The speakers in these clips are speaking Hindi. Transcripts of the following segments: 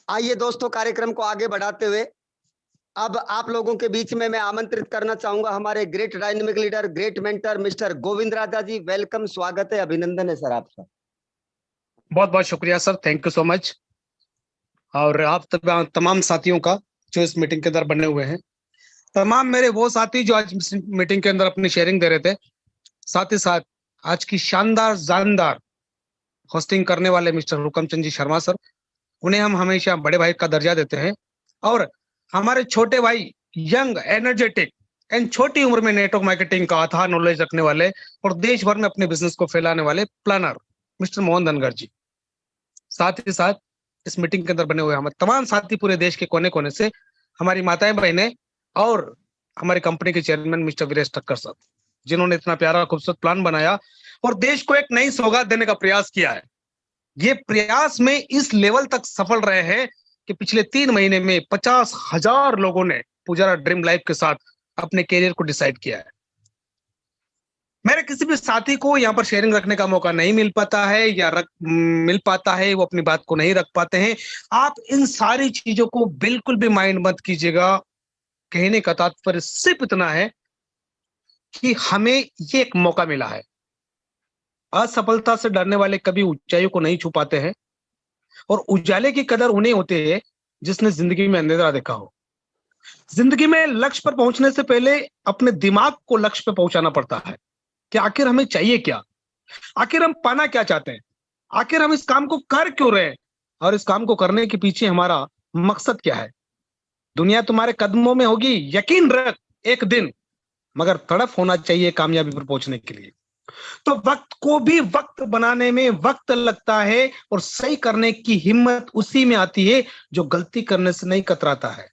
आइए दोस्तों, कार्यक्रम को आगे बढ़ाते हुए अब आप लोगों के बीच में मैं आमंत्रित करना चाहूंगा हमारे great dynamic leader, great mentor mister Govind Raja ji. Welcome, स्वागत है, अभिनंदन है सर आपका। बहुत बहुत शुक्रिया sir, thank you so much. और आप तमाम साथियों का जो इस मीटिंग के अंदर बने हुए हैं, तमाम मेरे वो साथी जो आज मीटिंग के अंदर अपनी शेयरिंग दे रहे थे, साथ ही साथ आज की शानदार जानदार होस्टिंग करने वाले मिस्टर हुकमचंद जी शर्मा सर, उन्हें हम हमेशा बड़े भाई का दर्जा देते हैं। और हमारे छोटे भाई, यंग एनर्जेटिक एंड छोटी उम्र में नेटवर्क मार्केटिंग का अथाह नॉलेज रखने वाले और देश भर में अपने बिजनेस को फैलाने वाले प्लानर मिस्टर मोहन धनगर जी, साथ ही साथ इस मीटिंग के अंदर बने हुए हमारे तमाम साथी पूरे देश के कोने कोने से, हमारी माताएं बहनें और हमारी कंपनी के चेयरमैन मिस्टर वीरेश ठक्कर साहब, जिन्होंने इतना प्यारा खूबसूरत प्लान बनाया और देश को एक नई सौगात देने का प्रयास किया है। ये प्रयास में इस लेवल तक सफल रहे हैं कि पिछले 3 महीने में 50,000 लोगों ने पुजारा ड्रीम लाइफ के साथ अपने कैरियर को डिसाइड किया है। मेरे किसी भी साथी को यहाँ पर शेयरिंग रखने का मौका नहीं मिल पाता है या मिल पाता है, वो अपनी बात को नहीं रख पाते हैं। आप इन सारी चीजों को बिल्कुल भी माइंड मत कीजिएगा। कहने का तात्पर्य सिर्फ इतना है कि हमें ये एक मौका मिला है। असफलता से डरने वाले कभी ऊंचाइयों को नहीं छू पाते हैं और उजाले की कदर उन्हें होती है जिसने जिंदगी में अंधेरा देखा हो। जिंदगी में लक्ष्य पर पहुंचने से पहले अपने दिमाग को लक्ष्य पर पहुंचाना पड़ता है कि आखिर हमें चाहिए क्या, आखिर हम पाना क्या चाहते हैं, आखिर हम इस काम को कर क्यों रहे हैं और इस काम को करने के पीछे हमारा मकसद क्या है। दुनिया तुम्हारे कदमों में होगी, यकीन रख एक दिन, मगर तड़प होना चाहिए कामयाबी पर पहुंचने के लिए। तो वक्त को भी वक्त बनाने में वक्त लगता है और सही करने की हिम्मत उसी में आती है जो गलती करने से नहीं कतराता है।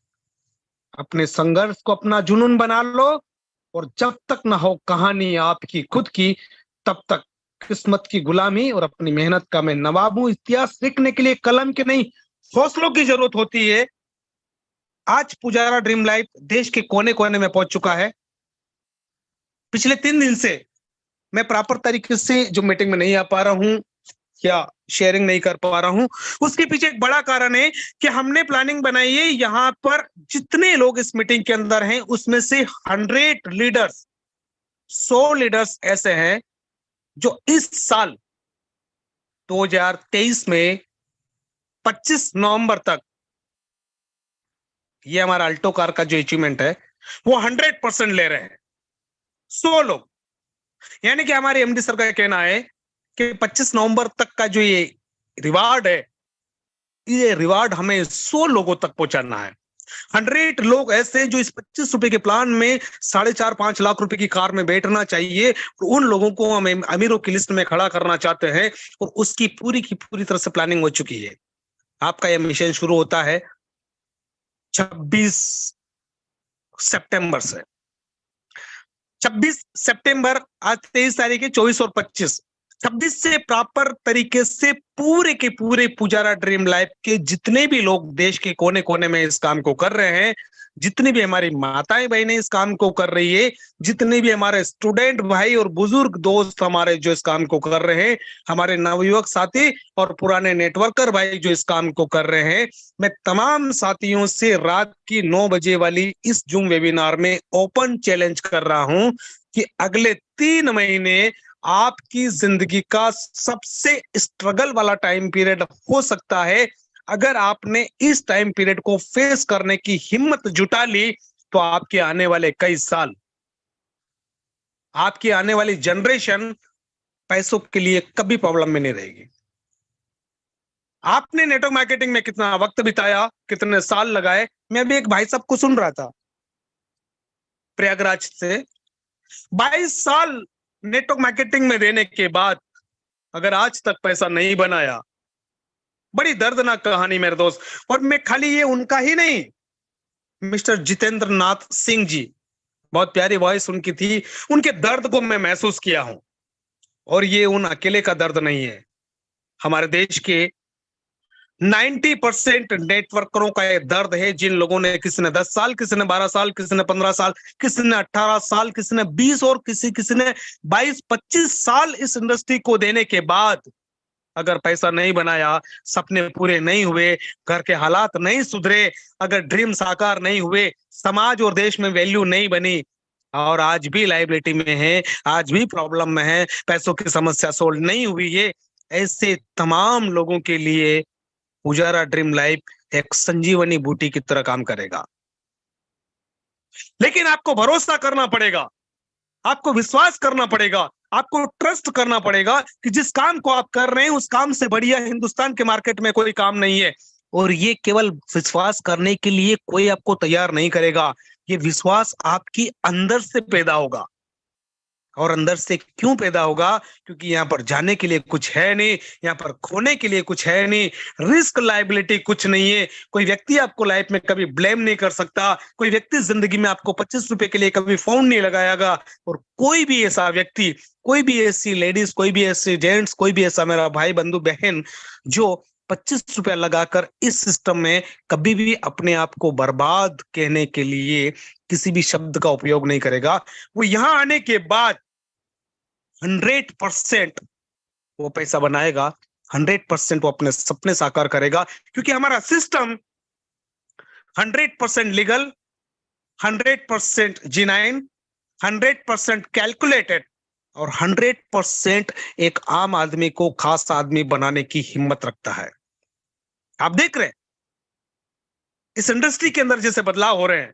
अपने संघर्ष को अपना जुनून बना लो और जब तक ना हो कहानी आपकी खुद की, तब तक किस्मत की गुलामी और अपनी मेहनत का मैं नवाब हूं। इतिहास लिखने के लिए कलम के नहीं, हौसलों की जरूरत होती है। आज पुजारा ड्रीम लाइफ देश के कोने कोने में पहुंच चुका है। पिछले 3 दिन से मैं प्रॉपर तरीके से जो मीटिंग में नहीं आ पा रहा हूं या शेयरिंग नहीं कर पा रहा हूं, उसके पीछे एक बड़ा कारण है कि हमने प्लानिंग बनाई है। यहां पर जितने लोग इस मीटिंग के अंदर हैं उसमें से 100 लीडर्स, 100 लीडर्स ऐसे हैं जो इस साल 2023 में 25 नवंबर तक, ये हमारा अल्टो कार का जो अचीवमेंट है वो 100% ले रहे हैं। 100 लोग, यानी कि हमारे एमडी सर का कहना है कि 25 नवंबर तक का जो ये रिवार्ड है, ये रिवार्ड हमें 100 लोगों तक पहुंचाना है। 100 लोग ऐसे जो इस 25 रुपए के प्लान में 4.5-5 लाख रुपए की कार में बैठना चाहिए, और उन लोगों को हम अमीरों की लिस्ट में खड़ा करना चाहते हैं और उसकी पूरी की पूरी तरह से प्लानिंग हो चुकी है। आपका यह मिशन शुरू होता है 26 सितंबर से। 26 सितंबर, आज 23 तारीख है, 24 और 25, 26 से प्रॉपर तरीके से पूरे के पूरे पुजारा ड्रीम लाइफ के जितने भी लोग देश के कोने कोने में इस काम को कर रहे हैं, जितनी भी हमारी माताएं बहनें इस काम को कर रही है, जितने भी हमारे स्टूडेंट भाई और बुजुर्ग दोस्त हमारे जो इस काम को कर रहे हैं, हमारे नवयुवक साथी और पुराने नेटवर्कर भाई जो इस काम को कर रहे हैं, मैं तमाम साथियों से रात की 9 बजे वाली इस जूम वेबिनार में ओपन चैलेंज कर रहा हूं कि अगले 3 महीने आपकी जिंदगी का सबसे स्ट्रगल वाला टाइम पीरियड हो सकता है। अगर आपने इस टाइम पीरियड को फेस करने की हिम्मत जुटा ली तो आपके आने वाले कई साल, आपकी आने वाली जनरेशन पैसों के लिए कभी प्रॉब्लम में नहीं रहेगी। आपने नेटवर्क मार्केटिंग में कितना वक्त बिताया, कितने साल लगाए। मैं अभी एक भाई साहब को सुन रहा था प्रयागराज से, 22 साल नेटवर्क मार्केटिंग में देने के बाद अगर आज तक पैसा नहीं बनाया, बड़ी दर्दनाक कहानी मेरे दोस्त। और मैं खाली ये उनका ही नहीं, मिस्टर जितेंद्र नाथ सिंह जी, बहुत प्यारी वॉइस उनकी थी, उनके दर्द को मैं महसूस किया हूं। और ये उन अकेले का दर्द नहीं है, हमारे देश के 90% नेटवर्करों का ये दर्द है, जिन लोगों ने, किसी ने 10 साल, किसी ने 12 साल, किसी ने 15 साल, किसी ने 18 साल, किसी ने 20 और किसी ने 22-25 साल इस इंडस्ट्री को देने के बाद अगर पैसा नहीं बनाया, सपने पूरे नहीं हुए, घर के हालात नहीं सुधरे, अगर ड्रीम साकार नहीं हुए, समाज और देश में वैल्यू नहीं बनी और आज भी लाइबिलिटी में है, आज भी प्रॉब्लम में है, पैसों की समस्या सोल्व नहीं हुई है, ऐसे तमाम लोगों के लिए पुजारा ड्रीम लाइफ एक संजीवनी बूटी की तरह काम करेगा। लेकिन आपको भरोसा करना पड़ेगा, आपको विश्वास करना पड़ेगा, आपको ट्रस्ट करना पड़ेगा कि जिस काम को आप कर रहे हैं उस काम से बढ़िया हिंदुस्तान के मार्केट में कोई काम नहीं है। और ये केवल विश्वास करने के लिए कोई आपको तैयार नहीं करेगा, ये विश्वास आपकी अंदर से पैदा होगा। और अंदर से क्यों पैदा होगा? क्योंकि यहाँ पर जाने के लिए कुछ है नहीं, यहाँ पर खोने के लिए कुछ है नहीं, रिस्क लायबिलिटी कुछ नहीं है। कोई व्यक्ति आपको लाइफ में कभी ब्लेम नहीं कर सकता, कोई व्यक्ति जिंदगी में आपको 25 रुपए के लिए कभी फोन नहीं लगाएगा। और कोई भी ऐसा व्यक्ति, कोई भी ऐसी लेडीज, कोई भी ऐसे जेंट्स, कोई भी ऐसा मेरा भाई बंधु बहन जो 25 रुपया लगाकर इस सिस्टम में कभी भी अपने आप को बर्बाद कहने के लिए किसी भी शब्द का उपयोग नहीं करेगा, वो यहां आने के बाद 100% वो पैसा बनाएगा, 100% वो अपने सपने साकार करेगा। क्योंकि हमारा सिस्टम 100% लीगल, 100% जेन्युइन, 100% कैलकुलेटेड और 100% एक आम आदमी को खास आदमी बनाने की हिम्मत रखता है। आप देख रहे हैं इस इंडस्ट्री के अंदर जैसे बदलाव हो रहे हैं,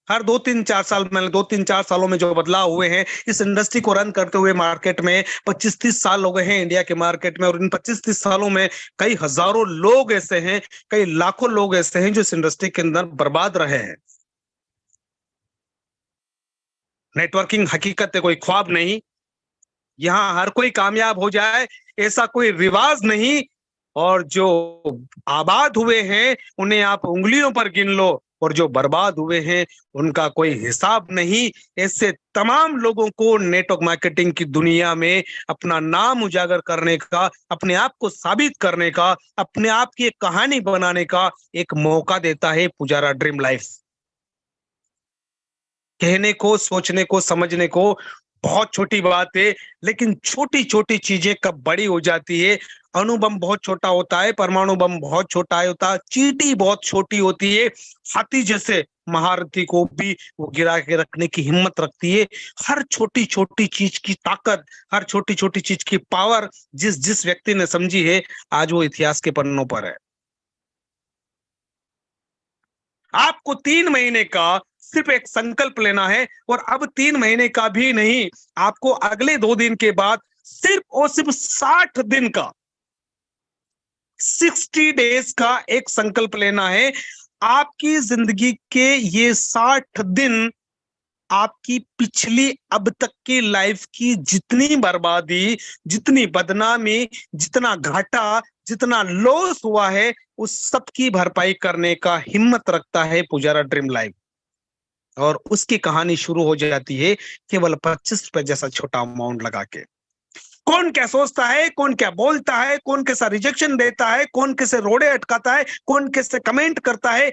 हर 2-3-4 साल में, 2-3-4 सालों में जो बदलाव हुए हैं इस इंडस्ट्री को रन करते हुए मार्केट में 25-30 साल हो गए हैं इंडिया के मार्केट में। और इन 25-30 सालों में कई हजारों लोग ऐसे हैं, कई लाखों लोग ऐसे हैं जो इस इंडस्ट्री के अंदर बर्बाद रहे हैं। नेटवर्किंग हकीकत है, कोई ख्वाब नहीं। यहां हर कोई कामयाब हो जाए ऐसा कोई रिवाज नहीं। और जो आबाद हुए हैं उन्हें आप उंगलियों पर गिन लो, और जो बर्बाद हुए हैं उनका कोई हिसाब नहीं। ऐसे तमाम लोगों को नेटवर्क मार्केटिंग की दुनिया में अपना नाम उजागर करने का, अपने आप को साबित करने का, अपने आप की एक कहानी बनाने का एक मौका देता है पुजारा ड्रीम लाइफ। कहने को, सोचने को, समझने को बहुत छोटी बात है, लेकिन छोटी छोटी चीजें कब बड़ी हो जाती है। अणु बम बहुत छोटा होता है, परमाणु बम बहुत छोटा होता है, चींटी बहुत छोटी होती है, हाथी जैसे महारथी को भी वो गिरा के रखने की हिम्मत रखती है। हर छोटी छोटी चीज की ताकत, हर छोटी छोटी चीज की पावर जिस जिस व्यक्ति ने समझी है, आज वो इतिहास के पन्नों पर है। आपको 3 महीने का सिर्फ एक संकल्प लेना है, और अब 3 महीने का भी नहीं, आपको अगले 2 दिन के बाद सिर्फ और सिर्फ 60 दिन का, 60 डेज का एक संकल्प लेना है। आपकी जिंदगी के ये 60 दिन आपकी पिछली अब तक की लाइफ की जितनी बर्बादी, जितनी बदनामी, जितना घाटा, जितना लॉस हुआ है, उस सब की भरपाई करने का हिम्मत रखता है पुजारा ड्रीम लाइफ। और उसकी कहानी शुरू हो जाती है केवल 25 रुपए जैसा छोटा अमाउंट लगा के। कौन क्या सोचता है, कौन क्या बोलता है, कौन कैसा रिजेक्शन देता है, कौन कैसे रोड़े अटकाता है, कौन कैसे कमेंट करता है,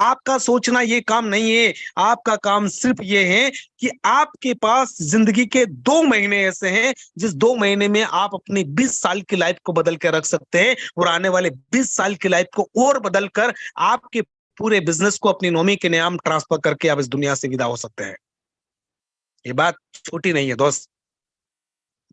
आपका सोचना ये काम नहीं है। आपका काम सिर्फ ये है कि आपके पास जिंदगी के 2 महीने ऐसे हैं जिस 2 महीने में आप अपनी 20 साल की लाइफ को बदल के रख सकते हैं, और आने वाले 20 साल की लाइफ को और बदल कर आपके पूरे बिजनेस को अपनी नॉमी के नाम ट्रांसफर करके आप इस दुनिया से विदा हो सकते हैं। ये बात छोटी नहीं है दोस्त।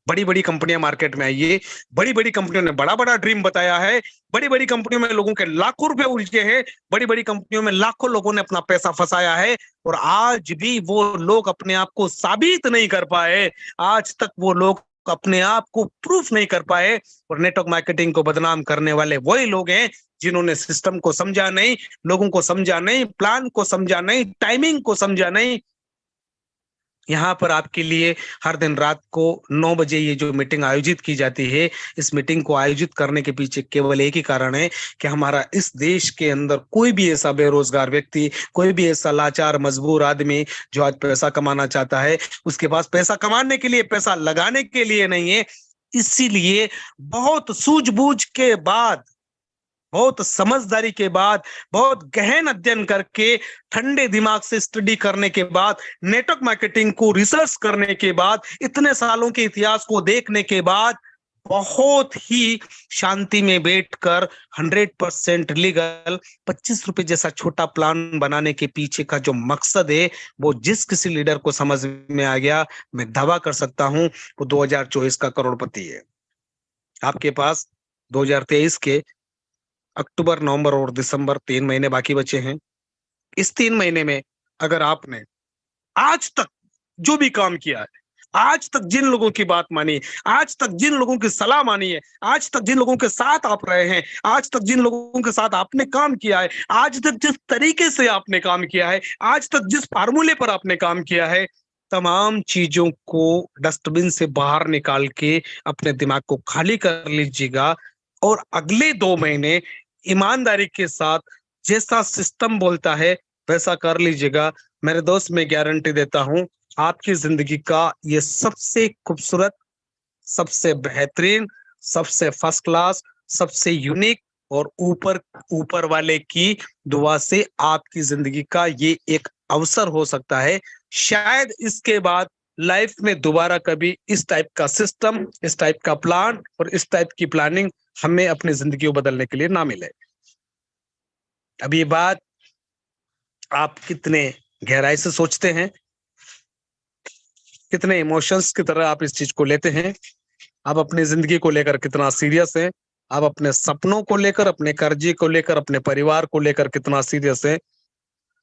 बड़ी बड़ी कंपनियां मार्केट में आई है, बड़ी बड़ी कंपनियों ने बड़ा बड़ा ड्रीम बताया है, बड़ी बड़ी कंपनियों में लोगों के लाखों रुपए उलझे हैं, बड़ी बड़ी कंपनियों में लाखों लोगों ने अपना पैसा फंसाया है, और आज भी वो लोग अपने आप को साबित नहीं कर पाए, आज तक वो लोग अपने आप को प्रूफ नहीं कर पाए। और नेटवर्क मार्केटिंग को बदनाम करने वाले वही लोग हैं जिन्होंने सिस्टम को समझा नहीं, लोगों को समझा नहीं, प्लान को समझा नहीं, टाइमिंग को समझा नहीं। यहाँ पर आपके लिए हर दिन रात को 9 बजे ये जो मीटिंग आयोजित की जाती है, इस मीटिंग को आयोजित करने के पीछे केवल एक ही कारण है कि हमारा इस देश के अंदर कोई भी ऐसा बेरोजगार व्यक्ति, कोई भी ऐसा लाचार मजबूर आदमी जो आज पैसा कमाना चाहता है, उसके पास पैसा कमाने के लिए, पैसा लगाने के लिए नहीं है। इसीलिए बहुत सूझबूझ के बाद, बहुत समझदारी के बाद, बहुत गहन अध्ययन करके, ठंडे दिमाग से स्टडी करने के बाद, नेटवर्क मार्केटिंग को रिसर्च करने के बाद, इतने सालों के इतिहास को देखने के बाद बहुत ही शांति में बैठकर 100% लीगल 25 रुपए जैसा छोटा प्लान बनाने के पीछे का जो मकसद है वो जिस किसी लीडर को समझ में आ गया, मैं दावा कर सकता हूं वो 2024 का करोड़पति है। आपके पास 2023 के अक्टूबर, नवंबर और दिसंबर 3 महीने बाकी बचे हैं। इस 3 महीने में अगर आपने आज तक जो भी काम किया है, आज तक जिन लोगों की बात मानी, आज तक जिन लोगों की सलाह मानी है, आज तक जिन लोगों के साथ आप रहे हैं, आज तक जिन लोगों के साथ आपने काम किया है, आज तक जिस तरीके से आपने काम किया है, आज तक जिस फार्मूले पर आपने काम किया है, तमाम चीजों को डस्टबिन से बाहर निकाल के अपने दिमाग को खाली कर लीजिएगा और अगले 2 महीने ईमानदारी के साथ जैसा सिस्टम बोलता है वैसा कर लीजिएगा। मेरे दोस्त, मैं गारंटी देता हूं आपकी जिंदगी का ये सबसे खूबसूरत, सबसे बेहतरीन, सबसे फर्स्ट क्लास, सबसे यूनिक और ऊपर वाले की दुआ से आपकी जिंदगी का ये एक अवसर हो सकता है। शायद इसके बाद लाइफ में दोबारा कभी इस टाइप का सिस्टम, इस टाइप का प्लान और इस टाइप की प्लानिंग हमें अपनी जिंदगी को बदलने के लिए ना मिले। अब ये बात आप कितने गहराई से सोचते हैं, कितने इमोशंस की तरह आप इस चीज को लेते हैं, आप अपनी जिंदगी को लेकर कितना सीरियस हैं, आप अपने सपनों को लेकर, अपने कर्जे को लेकर, अपने परिवार को लेकर कितना सीरियस है।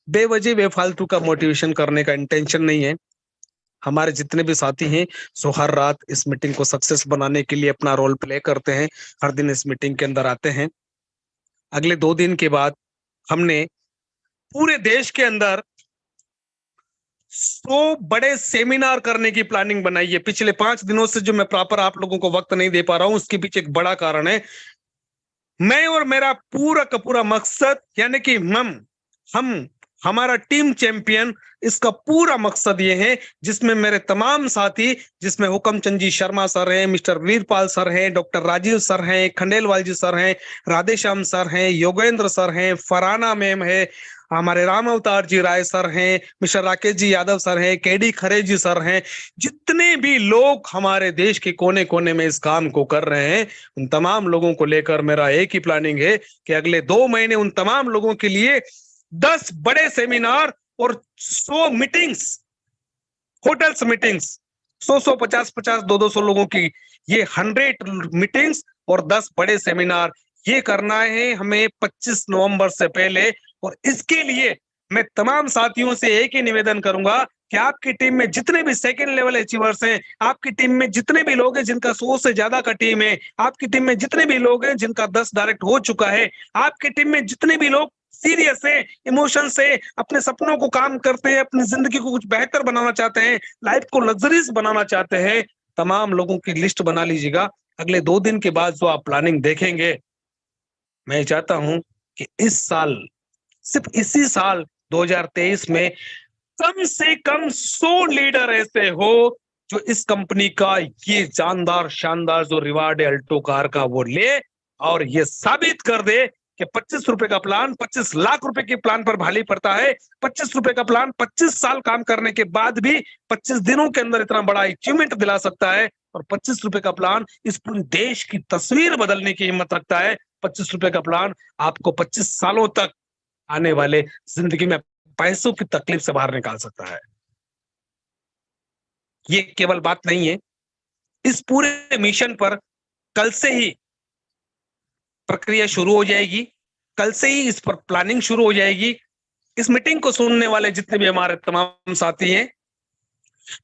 बेवजह बेफालतू का मोटिवेशन करने का इंटेंशन नहीं है। हमारे जितने भी साथी हैं सो हर रात इस मीटिंग को सक्सेस बनाने के लिए अपना रोल प्ले करते हैं, हर दिन इस मीटिंग के अंदर आते हैं। अगले 2 दिन के बाद हमने पूरे देश के अंदर 100 बड़े सेमिनार करने की प्लानिंग बनाई है। पिछले 5 दिनों से जो मैं प्रॉपर आप लोगों को वक्त नहीं दे पा रहा हूं, उसके पीछे एक बड़ा कारण है। मैं और मेरा पूरा का पूरा मकसद, यानी कि हम हमारा टीम चैंपियन, इसका पूरा मकसद ये है जिसमें मेरे तमाम साथी, जिसमें हुकमचंद जी शर्मा सर हैं, मिस्टर वीरपाल सर हैं, डॉक्टर राजीव सर हैं, खंडेलवाल जी सर हैं, राधेश्याम सर हैं, योगेंद्र सर हैं, फराना मैम है, हमारे राम अवतार जी राय सर हैं, मिस्टर राकेश जी यादव सर हैं, केडी खरे जी सर हैं, जितने भी लोग हमारे देश के कोने कोने में इस काम को कर रहे हैं, उन तमाम लोगों को लेकर मेरा एक ही प्लानिंग है कि अगले 2 महीने उन तमाम लोगों के लिए 10 बड़े सेमिनार और 100 मीटिंग्स, होटल्स मीटिंग्स, 100 50 200 लोगों की ये 100 मीटिंग्स और 10 बड़े सेमिनार, ये करना है हमें 25 नवंबर से पहले। और इसके लिए मैं तमाम साथियों से एक ही निवेदन करूंगा कि आपकी टीम में जितने भी सेकंड लेवल अचीवर्स हैं, आपकी टीम में जितने भी लोग हैं जिनका 100 से ज्यादा का टीम है, आपकी टीम में जितने भी लोग हैं जिनका 10 डायरेक्ट हो चुका है, आपकी टीम में जितने भी लोग सीरियस है, इमोशन से अपने सपनों को काम करते हैं, अपनी जिंदगी को कुछ बेहतर बनाना चाहते हैं, लाइफ को लग्जरीज बनाना चाहते हैं, तमाम लोगों की लिस्ट बना लीजिएगा। अगले 2 दिन के बाद जो आप प्लानिंग देखेंगे, मैं चाहता हूं कि इस साल, सिर्फ इसी साल 2023 में कम से कम 100 लीडर ऐसे हो जो इस कंपनी का ये जानदार शानदार जो रिवार्ड है अल्टो कार का वो ले और ये साबित कर दे कि 25 रुपए का प्लान 25 लाख रुपए के प्लान पर भारी पड़ता है। 25 रुपए का प्लान 25 साल काम करने के बाद भी 25 दिनों के अंदर इतना बड़ा अचीवमेंट दिला सकता है। और 25 रुपए का प्लान इस पूरे देश की तस्वीर बदलने की हिम्मत रखता है। 25 रुपए का प्लान आपको 25 सालों तक आने वाले जिंदगी में पैसों की तकलीफ से बाहर निकाल सकता है। ये केवल बात नहीं है, इस पूरे मिशन पर कल से ही प्रक्रिया शुरू हो जाएगी, कल से ही इस पर प्लानिंग शुरू हो जाएगी। इस मीटिंग को सुनने वाले जितने भी हमारे तमाम साथी हैं,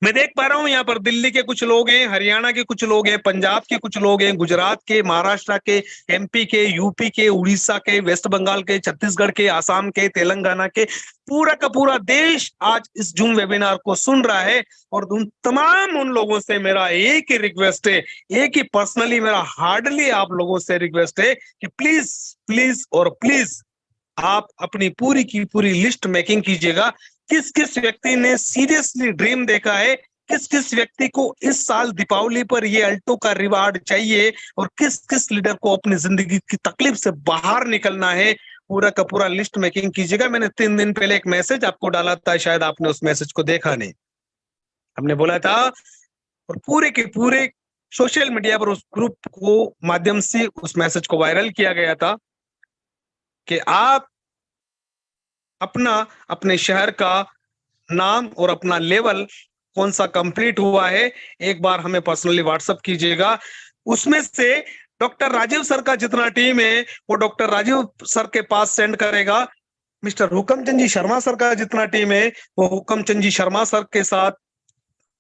मैं देख पा रहा हूं यहाँ पर दिल्ली के कुछ लोग हैं, हरियाणा के कुछ लोग हैं, पंजाब के कुछ लोग हैं, गुजरात के, महाराष्ट्र के, एमपी के, यूपी के, उड़ीसा के, वेस्ट बंगाल के, छत्तीसगढ़ के, आसाम के, तेलंगाना के, पूरा का पूरा देश आज इस जूम वेबिनार को सुन रहा है। और उन लोगों से मेरा एक ही रिक्वेस्ट है, एक ही पर्सनली मेरा हार्डली आप लोगों से रिक्वेस्ट है कि प्लीज प्लीज और प्लीज आप अपनी पूरी की पूरी लिस्ट मेकिंग कीजिएगा। किस किस व्यक्ति ने सीरियसली ड्रीम देखा है, किस किस व्यक्ति को इस साल दीपावली पर ये अल्टो का रिवार्ड चाहिए, और किस किस लीडर को अपनी जिंदगी की तकलीफ से बाहर निकलना है, पूरा का पूरा लिस्ट मेकिंग कीजिएगा। मैंने 3 दिन पहले एक मैसेज आपको डाला था, शायद आपने उस मैसेज को देखा नहीं। हमने बोला था और पूरे के पूरे सोशल मीडिया पर उस ग्रुप को माध्यम से उस मैसेज को वायरल किया गया था कि आप अपने शहर का नाम और अपना लेवल कौन सा कंप्लीट हुआ है एक बार हमें पर्सनली व्हाट्सएप कीजिएगा। उसमें से डॉक्टर राजीव सर का जितना टीम है वो डॉक्टर राजीव सर के पास सेंड करेगा। मिस्टर हुकमचंद जी शर्मा सर का जितना टीम है वो हुकमचंद जी शर्मा सर के साथ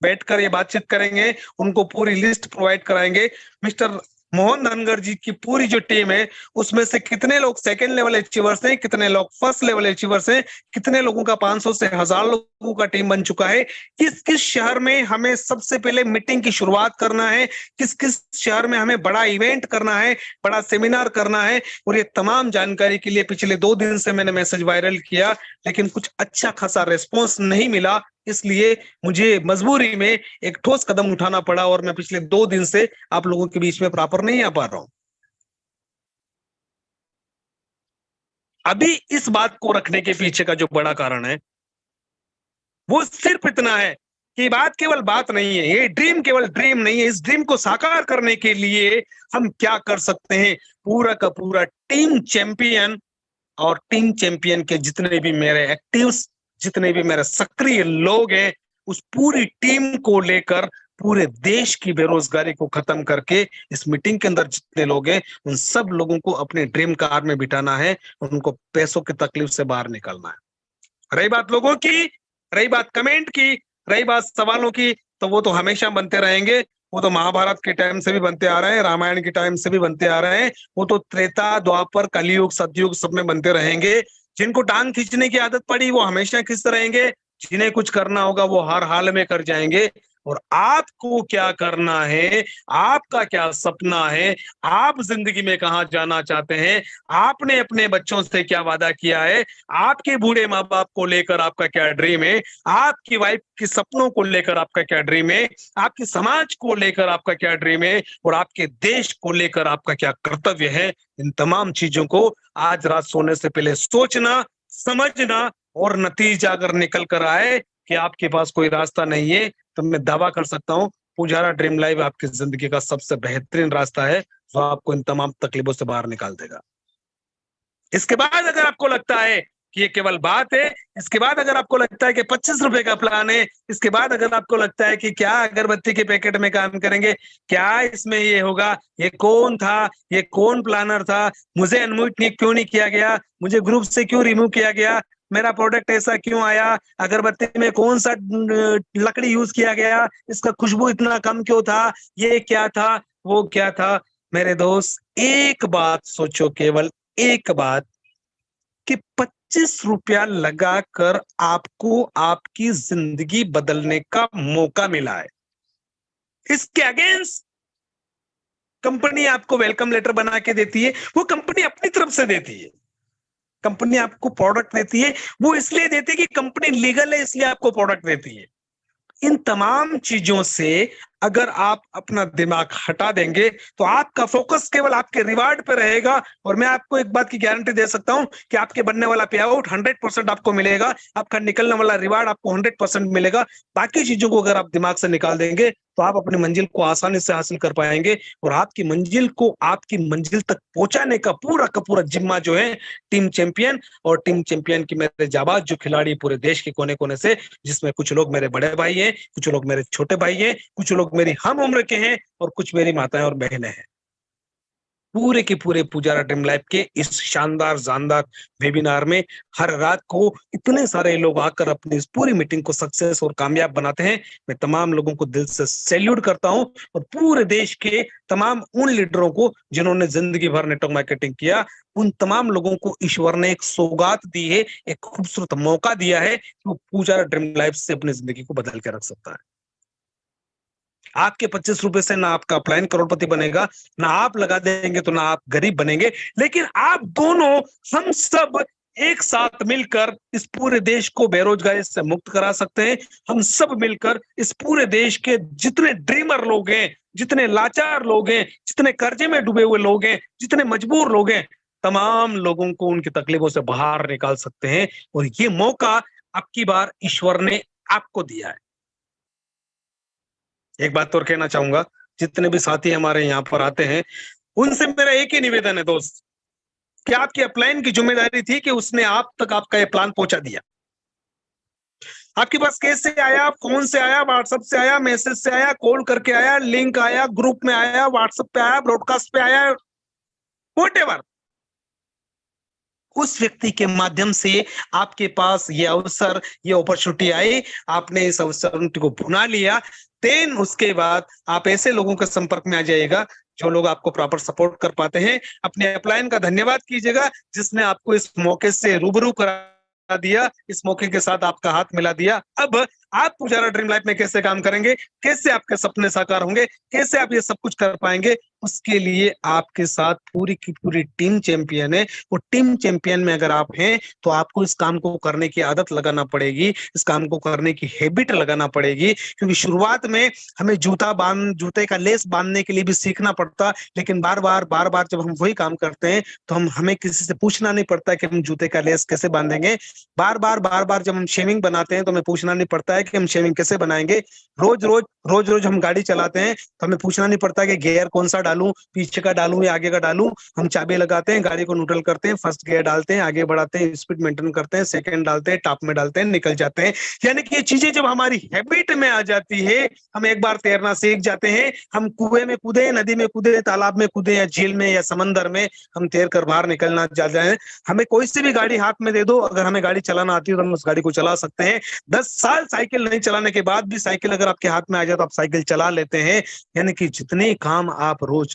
बैठकर ये बातचीत करेंगे, उनको पूरी लिस्ट प्रोवाइड कराएंगे। मिस्टर मोहन धनगर जी की पूरी जो टीम है उसमें से कितने लोग सेकंड लेवल अचीवर्स हैं, कितने लोग फर्स्ट लेवल अचीवर्स हैं, कितने लोगों का 500 से 1000 लोगों का टीम बन चुका है, किस किस शहर में हमें सबसे पहले मीटिंग की शुरुआत करना है, किस किस शहर में हमें बड़ा इवेंट करना है, बड़ा सेमिनार करना है। और ये तमाम जानकारी के लिए पिछले 2 दिन से मैंने मैसेज वायरल किया, लेकिन कुछ अच्छा खासा रेस्पॉन्स नहीं मिला, इसलिए मुझे मजबूरी में एक ठोस कदम उठाना पड़ा और मैं पिछले 2 दिन से आप लोगों के बीच में प्रॉपर नहीं आ पा रहा हूं। अभी इस बात को रखने के पीछे का जो बड़ा कारण है वो सिर्फ इतना है कि बात केवल बात नहीं है, ये ड्रीम केवल ड्रीम नहीं है। इस ड्रीम को साकार करने के लिए हम क्या कर सकते हैं, पूरा का पूरा टीम चैंपियन और टीम चैंपियन के जितने भी मेरे एक्टिव्स, जितने भी मेरे सक्रिय लोग हैं, उस पूरी टीम को लेकर पूरे देश की बेरोजगारी को खत्म करके इस मीटिंग के अंदर जितने लोग हैं उन सब लोगों को अपने ड्रीम कार में बिठाना है, उनको पैसों की तकलीफ से बाहर निकलना है। रही बात लोगों की, रही बात कमेंट की, रही बात सवालों की, तो वो तो हमेशा बनते रहेंगे। वो तो महाभारत के टाइम से भी बनते आ रहे हैं, रामायण के टाइम से भी बनते आ रहे हैं, वो तो त्रेता द्वापर कलयुग सतयुग सब में बनते रहेंगे। जिनको टांग खींचने की आदत पड़ी वो हमेशा खींचते रहेंगे, जिन्हें कुछ करना होगा वो हर हाल में कर जाएंगे। और आपको क्या करना है, आपका क्या सपना है, आप जिंदगी में कहां जाना चाहते हैं, आपने अपने बच्चों से क्या वादा किया है, आपके बूढ़े माँ बाप को लेकर आपका क्या ड्रीम है, आपकी वाइफ के सपनों को लेकर आपका क्या ड्रीम है, आपके समाज को लेकर आपका क्या ड्रीम है और आपके देश को लेकर आपका क्या कर्तव्य है, इन तमाम चीजों को आज रात सोने से पहले सोचना, समझना। और नतीजा अगर निकल कर आए कि आपके पास कोई रास्ता नहीं है, तो मैं दावा कर सकता हूं पुजारा ड्रीम लाइव आपकी जिंदगी का सबसे बेहतरीन रास्ता है जो आपको इन तमाम तकलीफों से बाहर निकाल देगा। इसके बाद अगर आपको लगता है कि ये केवल बात है, इसके बाद अगर आपको लगता है कि 25 रुपए का प्लान है, इसके बाद अगर आपको लगता है कि क्या अगरबत्ती के पैकेट में काम करेंगे, क्या इसमें ये होगा, ये कौन था, ये कौन प्लानर था, मुझे अनम्यूट क्यों नहीं किया गया, मुझे ग्रुप से क्यों रिमूव किया गया, मेरा प्रोडक्ट ऐसा क्यों आया, अगरबत्ती में कौन सा लकड़ी यूज किया गया, इसका खुशबू इतना कम क्यों था, ये क्या था, वो क्या था। मेरे दोस्त एक बात सोचो, केवल एक बात, कि 25 रुपया लगाकर आपको आपकी जिंदगी बदलने का मौका मिला है। इसके अगेंस्ट कंपनी आपको वेलकम लेटर बना के देती है, वो कंपनी अपनी तरफ से देती है। कंपनी आपको प्रोडक्ट देती है, वो इसलिए देती है कि कंपनी लीगल है, इसलिए आपको प्रोडक्ट देती है। इन तमाम चीजों से अगर आप अपना दिमाग हटा देंगे तो आपका फोकस केवल आपके रिवार्ड पे रहेगा। और मैं आपको एक बात की गारंटी दे सकता हूं कि आपके बनने वाला पे आउट 100% आपको मिलेगा, आपका निकलने वाला रिवार्ड आपको 100% मिलेगा। बाकी चीजों को अगर आप दिमाग से निकाल देंगे तो आप अपनी मंजिल को आसानी से हासिल कर पाएंगे। और आपकी मंजिल को आपकी मंजिल तक पहुंचाने का पूरा जिम्मा जो है टीम चैंपियन और टीम चैंपियन की मेरे जाबाज जो खिलाड़ी पूरे देश के कोने कोने से, जिसमें कुछ लोग मेरे बड़े भाई हैं, कुछ लोग मेरे छोटे भाई हैं, कुछ लोग मेरी हम उम्र के हैं और कुछ मेरी माताएं और बहनें हैं। पूरे के पूरे पुजारा ड्रीम लाइफ के इस शानदार जानदार वेबिनार में हर रात को इतने सारे लोग आकर अपनी इस पूरी मीटिंग को सक्सेस और कामयाब बनाते हैं। मैं तमाम लोगों को दिल से सैल्यूट करता हूं और पूरे देश के तमाम उन लीडरों को जिन्होंने जिंदगी भर नेटवर्क मार्केटिंग किया, उन तमाम लोगों को ईश्वर ने एक सौगात दी है, एक खूबसूरत मौका दिया है कि वो पुजारा ड्रीम लाइफ से अपनी जिंदगी को बदल के रख सकता है। आपके 25 रुपए से ना आपका अपलाइन करोड़पति बनेगा, ना आप लगा देंगे तो ना आप गरीब बनेंगे, लेकिन आप दोनों, हम सब एक साथ मिलकर इस पूरे देश को बेरोजगारी से मुक्त करा सकते हैं। हम सब मिलकर इस पूरे देश के जितने ड्रीमर लोग हैं, जितने लाचार लोग हैं, जितने कर्जे में डूबे हुए लोग हैं, जितने मजबूर लोग हैं, तमाम लोगों को उनकी तकलीफों से बाहर निकाल सकते हैं। और ये मौका अब की बार ईश्वर ने आपको दिया है। एक बात और कहना चाहूंगा, जितने भी साथी हमारे यहाँ पर आते हैं, उनसे मेरा एक ही निवेदन है दोस्त, कि आपकी अपलाइन की जिम्मेदारी थी कि उसने आप तक आपका ये प्लान पहुंचा दिया। आपके पास कैसे आया, फोन से आया, व्हाट्सएप से आया, मैसेज से आया, कॉल करके आया, लिंक आया, ग्रुप में आया, व्हाट्सएप पे आया, ब्रॉडकास्ट पे आया, व्हाटएवर, उस व्यक्ति के माध्यम से आपके पास ये अवसर, ये अपॉर्चुनिटी आई, आपने इस अवसर को भुना लिया। देन उसके बाद आप ऐसे लोगों के संपर्क में आ जाइएगा जो लोग आपको प्रॉपर सपोर्ट कर पाते हैं। अपने अपलाइन का धन्यवाद कीजिएगा जिसने आपको इस मौके से रूबरू करा दिया, इस मौके के साथ आपका हाथ मिला दिया। अब आप पुजारा ड्रीम लाइफ में कैसे काम करेंगे, कैसे आपके सपने साकार होंगे, कैसे आप ये सब कुछ कर पाएंगे, उसके लिए आपके साथ पूरी की पूरी टीम चैंपियन है। वो टीम चैंपियन में अगर आप हैं तो आपको इस काम को करने की आदत लगाना पड़ेगी, इस काम को करने की हैबिट लगाना पड़ेगी। क्योंकि शुरुआत में हमें जूते का लेस बांधने के लिए भी सीखना पड़ता, लेकिन बार बार जब हम वही काम करते हैं तो हमें किसी से पूछना नहीं पड़ता कि हम जूते का लेस कैसे बांधेंगे। बार बार जब हम शेविंग बनाते हैं तो हमें पूछना नहीं पड़ता है कि हम शेविंग कैसे बनाएंगे। रोज हम गाड़ी चलाते हैं तो हमें पूछना नहीं पड़ता कि गियर कौन सा डालूं, पीछे का डालूं या आगे का डालूं। हम चाबी लगाते हैं, गाड़ी को न्यूट्रल करते हैं, फर्स्ट गियर डालते हैं, आगे बढ़ाते हैं, स्पीड मेंटेन करते हैं, सेकंड डालते हैं, टॉप में डालते हैं, निकल जाते हैं। यानी कि ये चीजें जब हमारी हैबिट में आ जाती है, हम एक बार तैरना सीख जाते हैं, हम कुएं में कूदे, नदी में कूदे, तालाब में कूदे या झील में या समंदर में हम तैर कर बाहर निकलना जा जाए। हमें कोई सी भी गाड़ी हाथ में दे दो, अगर हमें गाड़ी चलाना आती है तो हम उस गाड़ी को चला सकते हैं। 10 साल साइकिल नहीं चलाने के बाद भी साइकिल अगर आपके हाथ में आ जाए तो आप साइकिल चला लेते हैं। यानी कि जितने काम आप रोज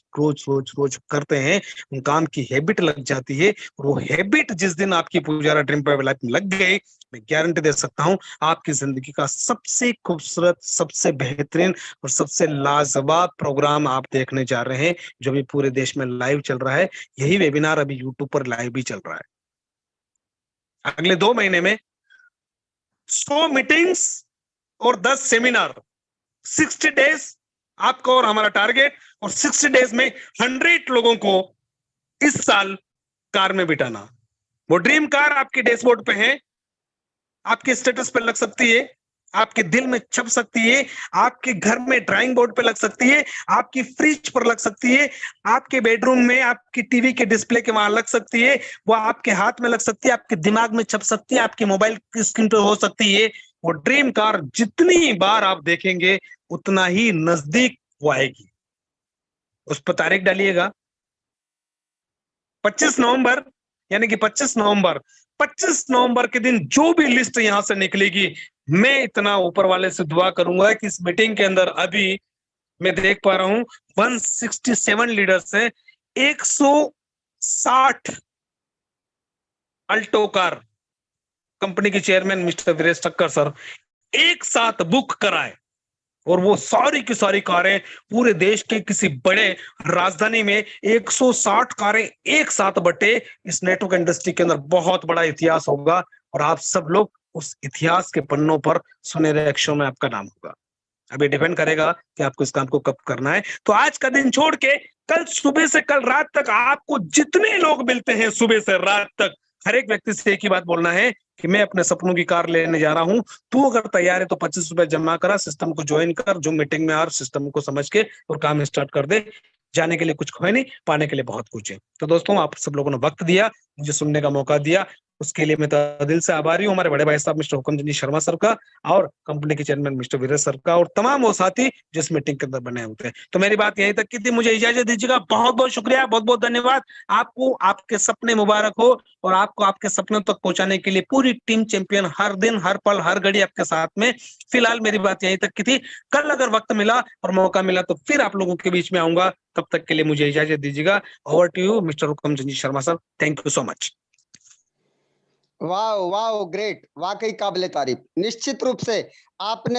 करते हैं उन काम की हैबिट लग जाती है, और वो हैबिट जिस दिन आपकी पुजारा ड्रीम लाइफ में लग गई, मैं गारंटी दे सकता हूं आपकी जिंदगी का सबसे खूबसूरत, सबसे बेहतरीन और सबसे लाजवाब प्रोग्राम आप देखने जा रहे हैं, जो भी पूरे देश में लाइव चल रहा है। यही वेबिनार अभी यूट्यूब पर लाइव भी चल रहा है। अगले 2 महीने में 100 मीटिंग्स और 10 सेमिनार, 60 डेज आपका और हमारा टारगेट, और 60 डेज में 100 लोगों को इस साल कार में बिठाना। वो ड्रीम कार आपके डैशबोर्ड पे है, आपके स्टेटस पे लग सकती है, आपके दिल में छप सकती है, आपके घर में ड्राइंग बोर्ड पे लग सकती है, आपकी फ्रिज पर लग सकती है, आपके बेडरूम में आपकी टीवी के डिस्प्ले के वहां लग सकती है, वो आपके हाथ में लग सकती है, आपके दिमाग में छप सकती है, आपके मोबाइल की स्क्रीन पे हो सकती है। वो ड्रीम कार जितनी बार आप देखेंगे उतना ही नजदीक वो आएगी। उस पर तारीख डालिएगा 25 नवंबर, यानी कि 25 नवंबर के दिन जो भी लिस्ट यहां से निकलेगी, मैं इतना ऊपर वाले से दुआ करूंगा कि इस मीटिंग के अंदर अभी मैं देख पा रहा हूं 167 लीडर्स हैं, 160 अल्टो कार कंपनी के chairman mister Viresh Thakkar sir एक साथ बुक कराए, और वो सारी की सारी कारें पूरे देश के किसी बड़े राजधानी में 160 कारें एक साथ बटे। इस नेटवर्क इंडस्ट्री के अंदर बहुत बड़ा इतिहास होगा, और आप सब लोग उस इतिहास के पन्नों पर सुनहरे अक्षरों में आपका नाम होगा। अभी डिपेंड करेगा कि आपको इस काम को कब करना है। तो आज का दिन छोड़ के कल सुबह से कल रात तक आपको जितने लोग मिलते हैं, सुबह से रात तक, हर एक व्यक्ति से एक ही बात बोलना है कि मैं अपने सपनों की कार लेने जा रहा हूं। तू अगर तैयार है तो 25 रुपए जमा करा, सिस्टम को ज्वाइन कर, जो मीटिंग में आ, सिस्टम को समझ के और काम स्टार्ट कर दे। जाने के लिए कुछ है नहीं, पाने के लिए बहुत कुछ है। तो दोस्तों, आप सब लोगों ने वक्त दिया, मुझे सुनने का मौका दिया, उसके लिए मैं दिल से आभारी हूँ हमारे बड़े भाई साहब मिस्टर हुक्म जी शर्मा सर का, और कंपनी के चेयरमैन मिस्टर वीरेश सर का, और तमाम वो साथी जिस मीटिंग के अंदर बने होते हैं। तो मेरी बात यहीं तक की थी, मुझे इजाजत दीजिएगा। बहुत बहुत शुक्रिया, बहुत बहुत धन्यवाद। आपको आपके सपने मुबारक हो, और आपको आपके सपनों तक पहुंचाने के लिए पूरी टीम चैंपियन हर दिन, हर पल, हर घड़ी आपके साथ में। फिलहाल मेरी बात यहीं तक की थी। कल अगर वक्त मिला और मौका मिला तो फिर आप लोगों के बीच में आऊंगा। तब तक के लिए मुझे इजाजत दीजिएगा। Over to you mister Hukam ji Sharma sir, thank you so much. वाह वाह, ग्रेट, वाकई काबिले तारीफ। निश्चित रूप से आपने